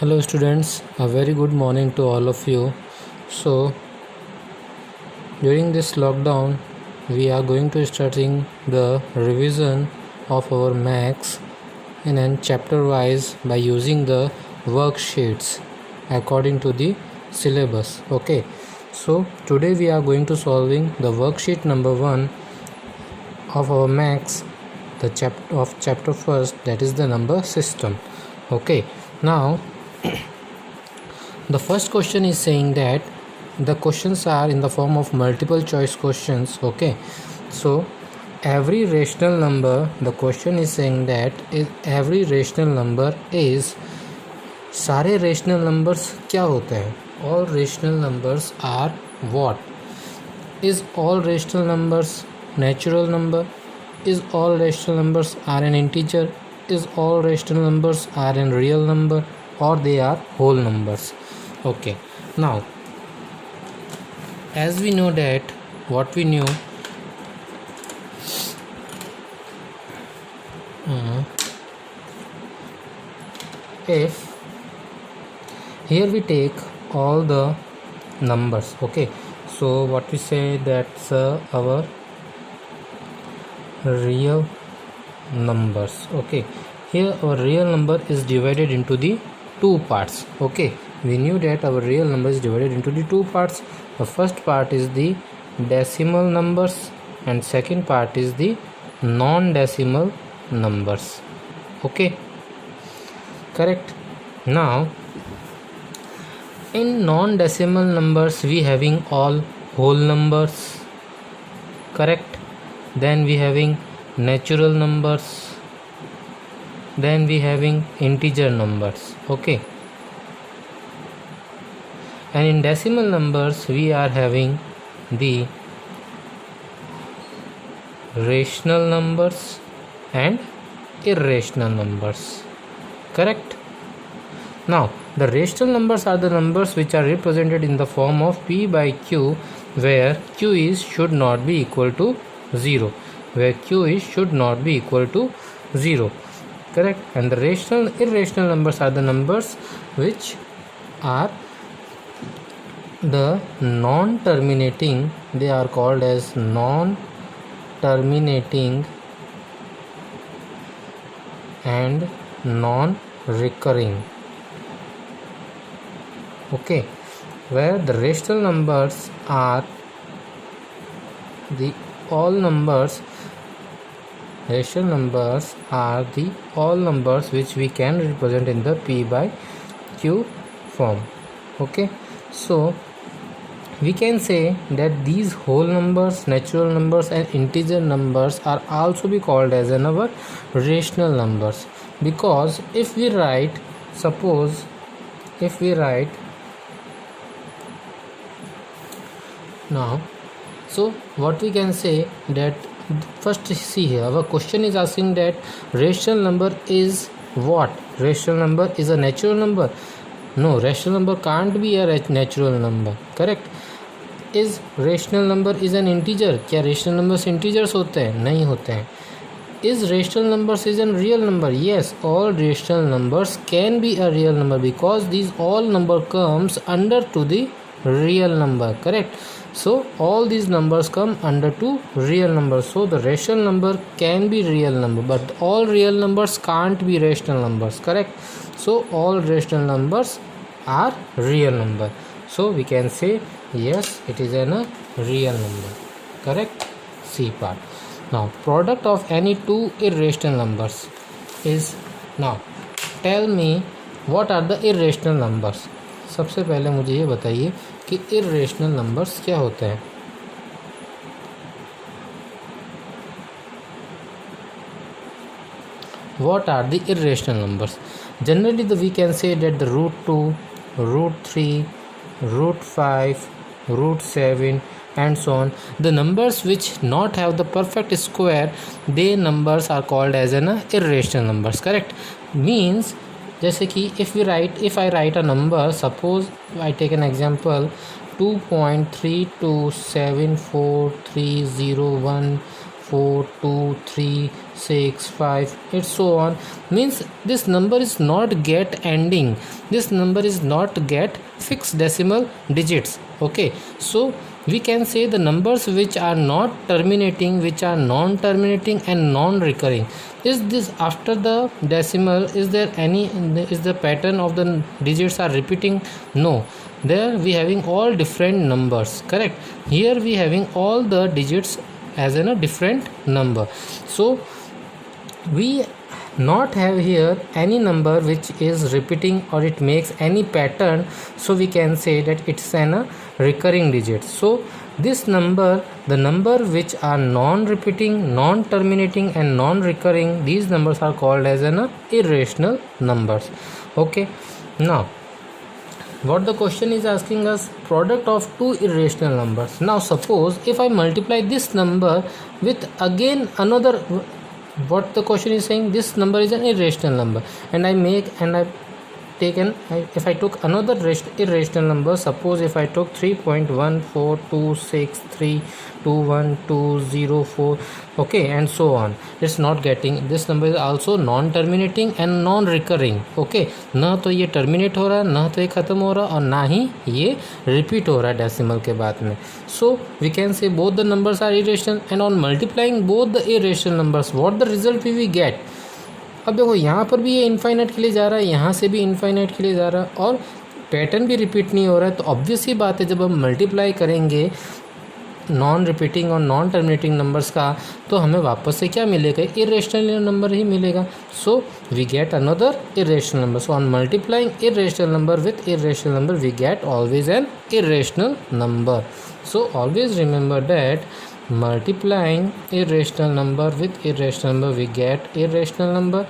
Hello students, a very good morning to all of you. So during this lockdown we are going to starting the revision of our maths in a chapter wise by using the worksheets according to the syllabus. Okay, so today we are going to solving the worksheet number 1 of our maths, the chapter first, that is the number system. Okay, now the first question is saying that the questions are in the form of multiple choice questions. Okay, so every rational number, the question is saying that every rational number is, सारे rational numbers क्या होते हैं? All rational numbers are what? Is all rational numbers natural number? Is all rational numbers are an integer? Is all rational numbers are an real number, or they are whole numbers? Okay, now as we know that what we knew, if here we take all the numbers. Okay, so what we say, that's our real numbers. Okay, here our real number is divided into the two parts. Okay, we knew that our real number is divided into the two parts. The first part is the decimal numbers and second part is the non-decimal numbers. Okay, correct. Now in non-decimal numbers we having all whole numbers, correct. Then we having natural numbers, then we having integer numbers. Okay, and in decimal numbers we are having the rational numbers and irrational numbers, correct. Now the rational numbers are the numbers which are represented in the form of p by q, where q is should not be equal to 0, where q is should not be equal to 0, correct. And the irrational numbers are the numbers which are the non-terminating, they are called as non-terminating and non-recurring. Okay, where the rational numbers are the all numbers, rational numbers are the all numbers which we can represent in the p by q form. Okay, so we can say that these whole numbers, natural numbers and integer numbers are also be called as our rational numbers, because if we write, suppose if we write now, so what we can say that first see here our question is asking that rational number is what? Rational number is a natural number? No, rational number can't be a natural number, correct. Is rational number is an integer? क्या rational numbers integers होते हैं? नहीं होते हैं. Is rational numbers is a real number? Yes, all rational numbers can be a real number, because these all number comes under to the real number, correct. So all these numbers come under to real numbers, so the rational number can be real number, but all real numbers can't be rational numbers, correct. So all rational numbers are real number, so we can say yes, it is a real number, correct. C part. Now product of any two irrational numbers is, now tell me what are the irrational numbers. सबसे पहले मुझे ये बताइए कि irrational numbers क्या होते हैं. What are the irrational numbers? Generally we can say that the root 2, root 3, root 5, root 7 and so on, the numbers which not have the perfect square, they numbers are called as an irrational numbers, correct. Means जैसे कि if I write a number, suppose I take an example 2.32743015 4, 2, 3, 6, 5, and so on. Means this number is not get ending, this number is not get fixed decimal digits. Okay, so we can say the numbers which are not terminating, which are non-terminating and non-recurring. Is this after the decimal, is there any, is the pattern of the digits are repeating? No, there we having all different numbers. Correct, here we having all the digits as in a different number. So we not have here any number which is repeating or it makes any pattern, so we can say that it's an recurring digit. So this number, the number which are non-repeating, non-terminating and non-recurring, these numbers are called as an irrational numbers. Okay, now what the question is asking us, product of two irrational numbers. Now suppose if I multiply this number with again another, what the question is saying, this number is an irrational number, and I if I took another irrational number, suppose if I took 3.14263212204, okay, and so on, it's not getting, this number is also non-terminating and non-recurring. Okay, ना तो ये terminate हो रहा, ना तो ये ख़त्म हो रहा, और ना ही ये repeat हो रहा decimal के बाद में. So we can say both the numbers are irrational, and on multiplying both the irrational numbers, what the result we get? अब देखो यहाँ पर भी ये इनफाइनाइट के लिए जा रहा है, यहाँ से भी इनफाइनाइट के लिए जा रहा है, और पैटर्न भी रिपीट नहीं हो रहा है. तो ऑब्वियस ही बात है, जब हम मल्टीप्लाई करेंगे नॉन रिपीटिंग और नॉन टर्मिनेटिंग नंबर्स का, तो हमें वापस से क्या मिलेगा, इरेशनल नंबर ही मिलेगा. So we get another irrational number. So on multiplying irrational number with irrational number we get always an irrational number. So always remember that multiplying irrational number with irrational number we get irrational number,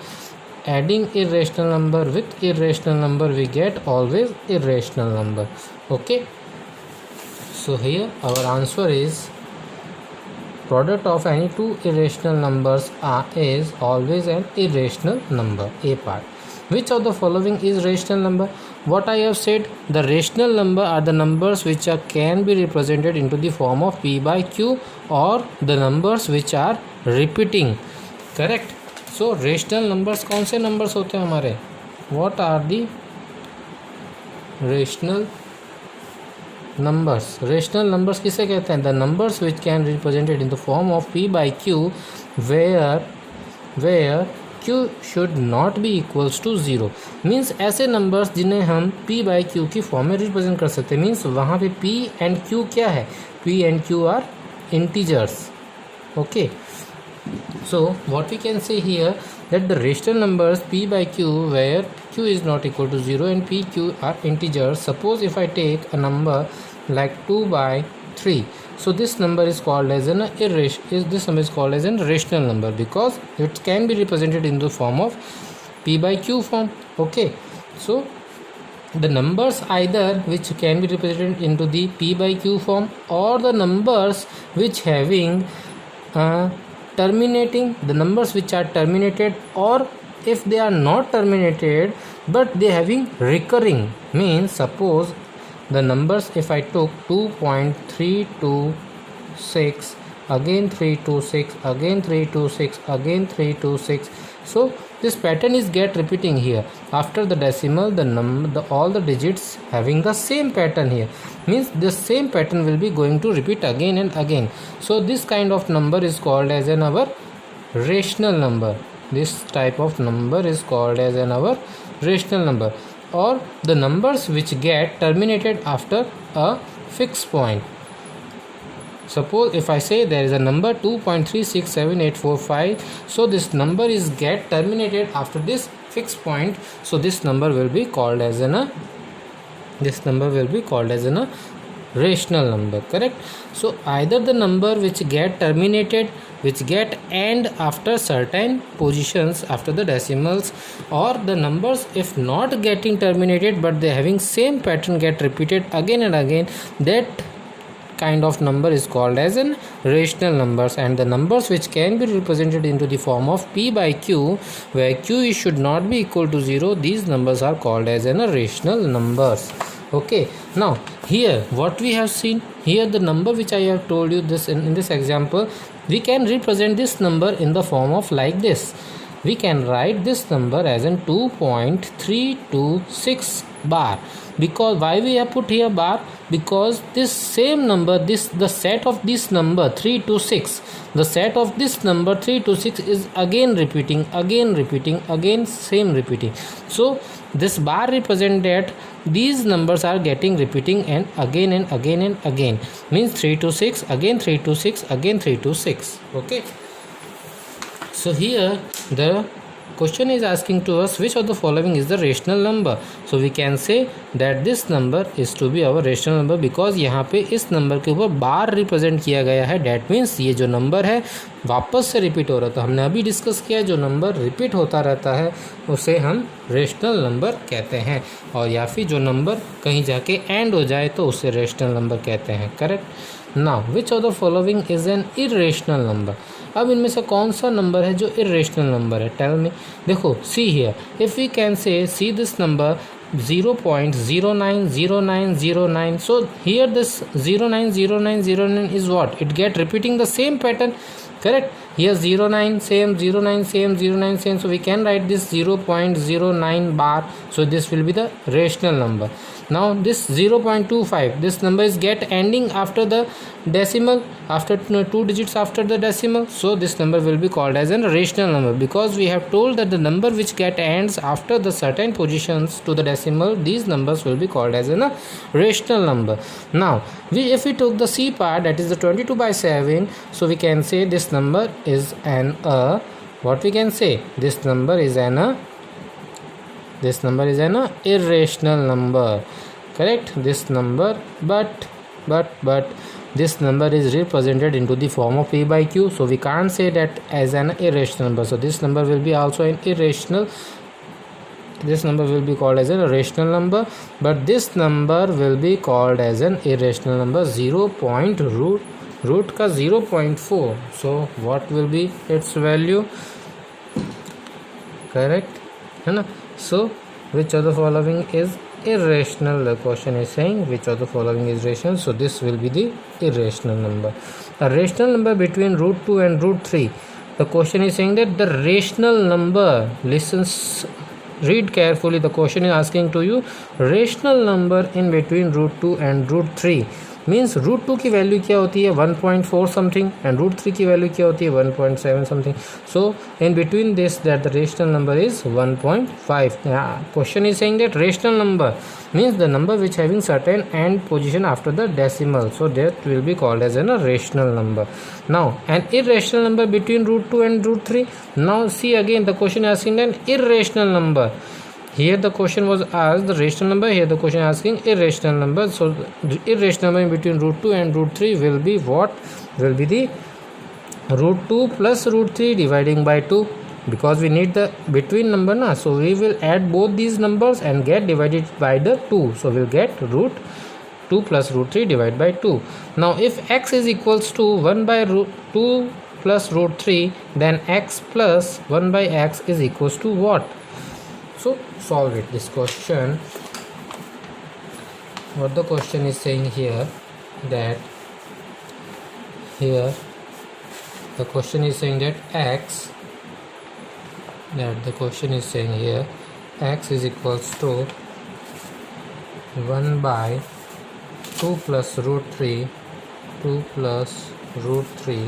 adding irrational number with irrational number we get always irrational number. Okay, so here our answer is product of any two irrational numbers is always an irrational number. A part. Which of the following is rational number? What I have said, the rational number are the numbers which can be represented into the form of p by q, or the numbers which are repeating. Correct. So rational numbers कौन से numbers होते हैं हमारे? What are the rational numbers? Rational numbers किसे कहते हैं? The numbers which can be represented in the form of p by q, where q should not be equals to 0. Means ऐसे numbers जिन्हें हम p by q की form में represent कर सकते हैं. मीन्स वहाँ पे p and q क्या है? p and q are integers. Okay, so what we can say here, that the rational numbers p by q where q is not equal to 0 and p, q are integers. Suppose if I take a number like 2 by 3, so this number is called as an rational number because it can be represented in the form of p by q form. Okay, so the numbers either which can be represented into the p by q form, or the numbers which having terminating, the numbers which are terminated, or if they are not terminated but they having recurring. Means suppose the numbers, if I took 2.326, again 326, again 326, again 326, so this pattern is get repeating here. After the decimal, all the digits having the same pattern here, means the same pattern will be going to repeat again and again. So this kind of number is called as our rational number. This type of number is called as our rational number, or the numbers which get terminated after a fixed point. Suppose if I say there is a number 2.367845, so this number is get terminated after this fixed point, so this number will be called as a rational number. Correct. So either the number which get terminated, which get end after certain positions after the decimals, or the numbers if not getting terminated but they having same pattern get repeated again and again, that kind of number is called as an rational numbers. And the numbers which can be represented into the form of p by q, where q should not be equal to 0, these numbers are called as an rational numbers. Okay, now here what we have seen here, the number which I have told you this in this example, we can represent this number in the form of like this. We can write this number as in 2.326 bar. Because why we have put here bar? Because this same number, the set of this number 3 to 6, the set of this number 3 to 6 is again repeating, same repeating. So this bar represent that these numbers are getting repeating and again and again and again. Means 3 to 6, again 3 to 6, again 3 to 6. Okay. So here the question is asking to us which of the following is the rational number. So we can say that this number is to be our rational number because यहाँ पे इस number के ऊपर बार represent किया गया है. That means ये जो नंबर है वापस से रिपीट हो रहा था. हमने अभी डिस्कस किया जो नंबर रिपीट होता रहता है उसे हम रेशनल नंबर कहते हैं, और या फिर जो नंबर कहीं जाके एंड हो जाए तो उसे रेशनल नंबर कहते हैं. Correct. Now which of the following is an irrational number. अब इनमें से कौन सा नंबर है जो इरेशनल नंबर है? Tell me. देखो see here, if we can say see this number 0.090909. So here this 090909 is what? It get repeating the same pattern. Correct. Here 09 same, 09 same, 09 same. So we can write this 0.09 bar. So this will be the rational number. Now this 0.25, this number is get ending after the decimal, after 2 digits after the decimal. So this number will be called as a rational number because we have told that the number which get ends after the certain positions to the decimal, these numbers will be called as a rational number. Now if we took the C part, that is the 22/7, so we can say this number is what we can say, this number is an irrational number. Correct. This number, but this number is represented into the form of P by Q, so we can't say that as an irrational number. So this number will be also an irrational. This number will be called as a rational number, but this number will be called as an irrational number. 0.4. So what will be its value? Correct. So which of the following is irrational? The question is saying which of the following is rational. So this will be the irrational number. A rational number between √2 and √3. The question is saying that the rational number, read carefully, the question is asking to you rational number in between √2 and √3. Means √2 की value क्या होती है 1.4 something and √3 की value क्या होती है 1.7 something. So in between this that the rational number is 1.5. Question is saying that rational number means the number which having certain end position after the decimal, so that will be called as an rational number. Now an irrational number between √2 and √3. Now see again the question asking an irrational number. Here the question was asked the rational number, here the question asking irrational number. So the irrational number in between √2 and √3 will be what? Will be the √2 plus √3 dividing by 2, because we need the between number na. So we will add both these numbers and get divided by the 2. So we'll get √2 plus √3 divided by 2. Now if x is equals to 1 by √2 plus √3, then x plus 1 by x is equals to what? So solve it. This question, what the question is saying here, that here the question is saying that x is equals to 1 by 2 plus √3, 2 plus √3,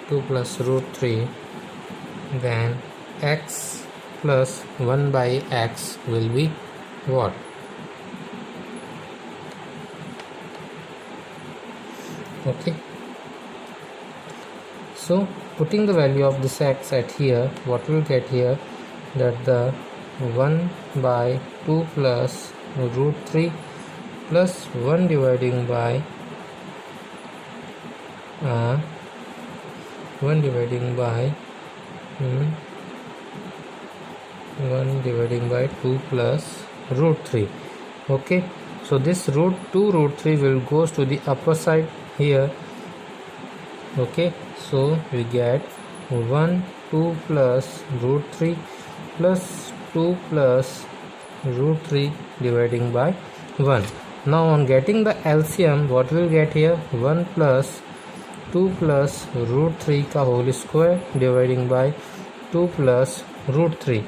2 plus √3, then x plus 1 by x will be what? Okay. So putting the value of this x at here, what we'll get here, that the 1 by 2 plus √3 plus 1 dividing by 1 dividing by 2 plus √3. Okay, so this √3 will goes to the upper side here. Okay, so we get 1 2 plus √3 plus 2 plus √3 dividing by 1. Now on getting the LCM, what we'll get here? 1 plus 2 plus root 3 का whole square dividing by 2 plus root 3.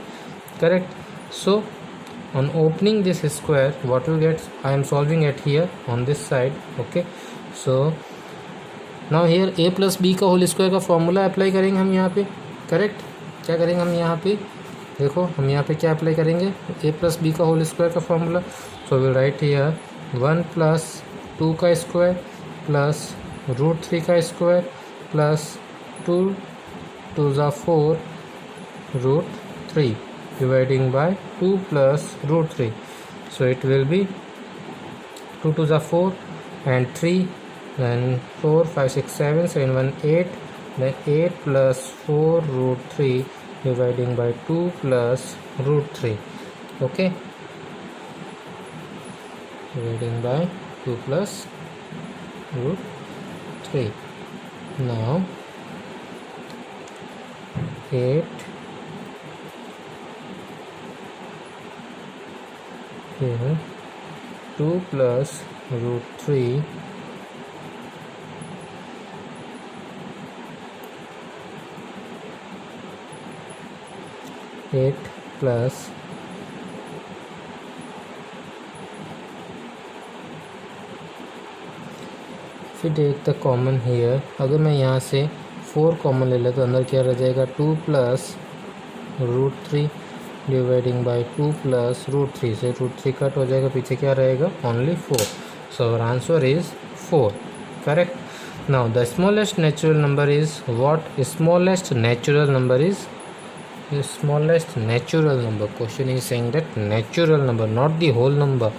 Correct? So on opening this square, what we'll get? I am solving it here on this side. Okay. So now here a plus b का whole square का formula apply करेंगे हम यहाँ पे. Correct? क्या करेंगे हम यहाँ पे? देखो हम यहाँ पे क्या अप्लाई करेंगे? a प्लस बी का होल स्क्वायर का formula. So will write here 1 plus 2 का स्क्वायर प्लस रूट 3 का स्क्वायर प्लस 2 2 ज़ा 4 root 3 dividing by 2 plus root 3. So it will be 2 2 ज़ा 4 and 3 then 4 5 6 7 7 1 8 then 8 plus 4 root 3 dividing by 2 plus root 3. Okay, dividing by 2 plus root 3. Now 8 here 2 plus root 3 8 plus फिर take the common hair. अगर मैं यहाँ से 4 common ले लें तो अंदर क्या रह जाएगा? 2 plus root 3 dividing by 2 plus root 3 से रूट 3 कट हो जाएगा. पीछे क्या रहेगा? Only 4. So our answer is 4. Correct. Now the smallest natural number is what? Smallest natural number is the smallest natural number. Question is saying that natural number, not the whole number.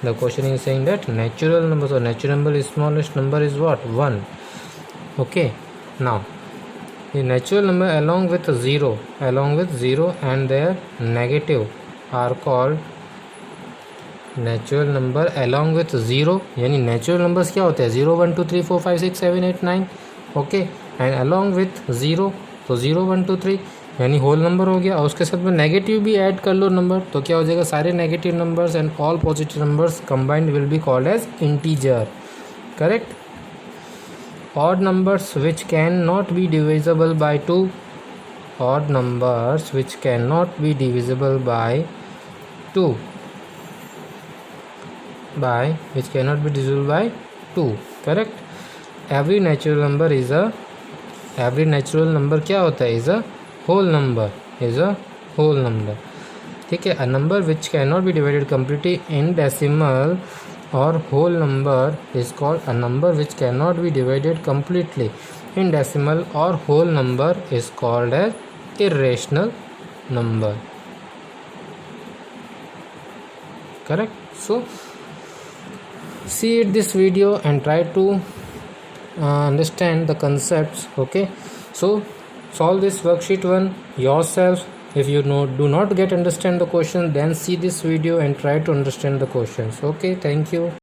The question is saying that natural number. So natural number is smallest number is what? 1. Okay. Now the natural number along with 0 and their negative are called natural number along with 0. यानी natural numbers क्या होते हैं? 0 1 2 3 4 5 6 7 8 9. Okay. and along with 0, तो 0 1 2 3 यानी whole number हो गया. और उसके साथ में नेगेटिव भी ऐड कर लो नंबर, तो क्या हो जाएगा? सारे negative numbers and all positive numbers combined will be called as integer. Correct. Odd numbers which can not be divisible by 2. Odd numbers which can not be divisible by 2 which cannot be divisible by 2. Correct. Every natural number क्या होता है? Is a whole number. ठीक है. A number which cannot be divided completely in decimal or whole number is called a number which cannot be divided completely in decimal or whole number is called as irrational number. Correct. So see this video and try to understand the concepts. Okay, so solve this worksheet 1 yourself. If you do not understand the question, then see this video and try to understand the questions. Okay, thank you.